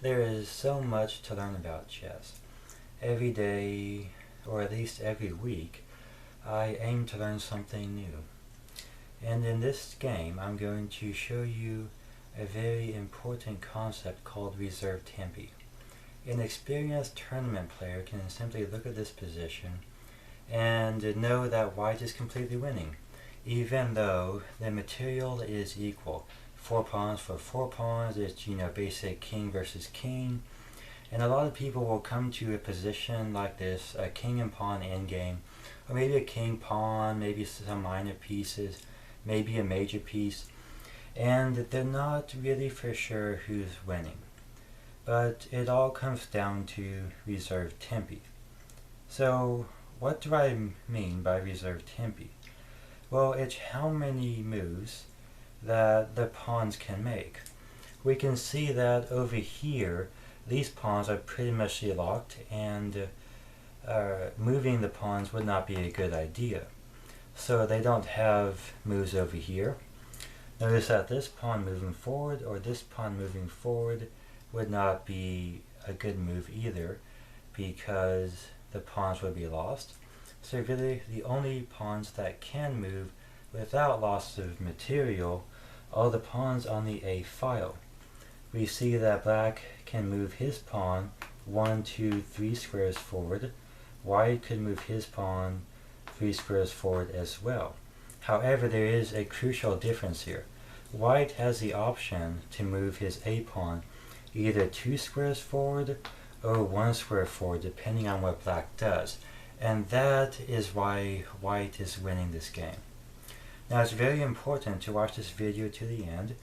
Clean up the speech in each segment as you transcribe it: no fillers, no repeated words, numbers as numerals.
There is so much to learn about chess. Every day, or at least every week, I aim to learn something new. And in this game, I'm going to show you a very important concept called reserve tempi. An experienced tournament player can simply look at this position and know that white is completely winning, even though the material is equal. 4 pawns for 4 pawns, it's basic king versus king. And a lot of people will come to a position like this, a king and pawn endgame, or maybe a king pawn, maybe some minor pieces, maybe a major piece, and they're not really for sure who's winning. But it all comes down to reserve tempi. So what do I mean by reserve tempi? Well, it's how many moves that the pawns can make. We can see that over here these pawns are pretty much locked, and moving the pawns would not be a good idea. So they don't have moves over here. Notice that this pawn moving forward or this pawn moving forward would not be a good move either, because the pawns would be lost. So really the only pawns that can move without loss of material are the pawns on the A file. We see that black can move his pawn 1, 2, 3 squares forward. White could move his pawn 3 squares forward as well. However, there is a crucial difference here. White has the option to move his A pawn either 2 squares forward or 1 square forward, depending on what black does. And that is why white is winning this game. Now it's very important to watch this video to the end,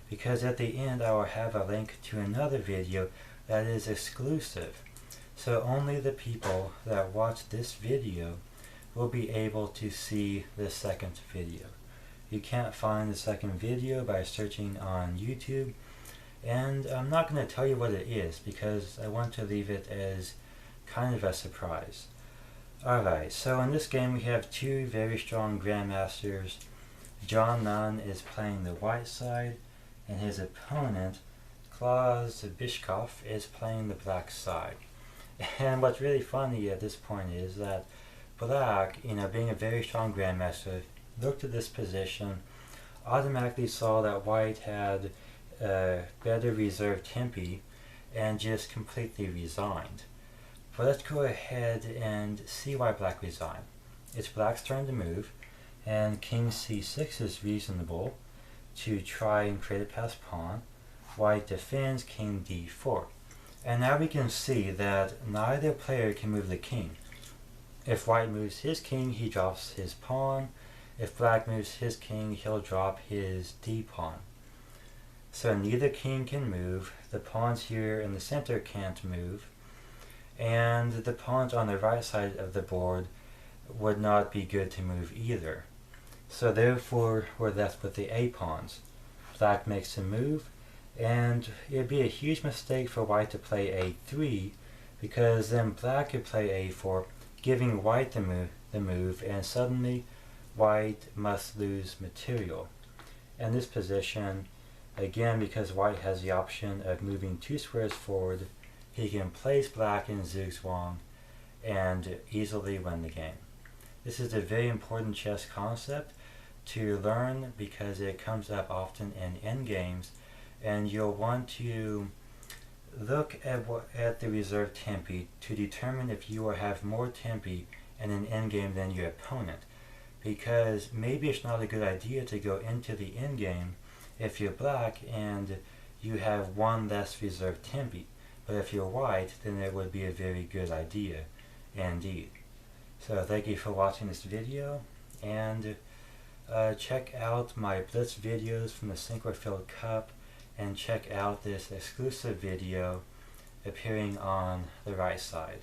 because at the end I will have a link to another video that is exclusive. So only the people that watch this video will be able to see the second video. You can't find the second video by searching on YouTube, and I'm not going to tell you what it is because I want to leave it as kind of a surprise. Alright, so in this game we have two very strong grandmasters. John Nunn is playing the white side, and his opponent, Klaus Bischoff, is playing the black side. And what's really funny at this point is that black, being a very strong grandmaster, looked at this position, automatically saw that white had better reserve tempi, and just completely resigned. But let's go ahead and see why black resigned. It's black's turn to move, and king c6 is reasonable to try and create a passed pawn. White defends, king d4. And now we can see that neither player can move the king. If white moves his king, he drops his pawn. If black moves his king, he'll drop his d pawn. So neither king can move, the pawns here in the center can't move, and the pawns on the right side of the board would not be good to move either. So therefore we're left with the A pawns. Black makes a move, and it would be a huge mistake for white to play A3, because then black could play A4, giving white the move, and suddenly white must lose material. In this position, again, because white has the option of moving 2 squares forward, he can place black in Zugzwang and easily win the game. This is a very important chess concept to learn because it comes up often in endgames, and you'll want to look at the reserve tempi to determine if you will have more tempi in an endgame than your opponent, because maybe it's not a good idea to go into the endgame if you're black and you have 1 less reserve tempi, but if you're white, then it would be a very good idea indeed. So thank you for watching this video, and check out my Blitz videos from the Synchrofield Cup, and check out this exclusive video appearing on the right side.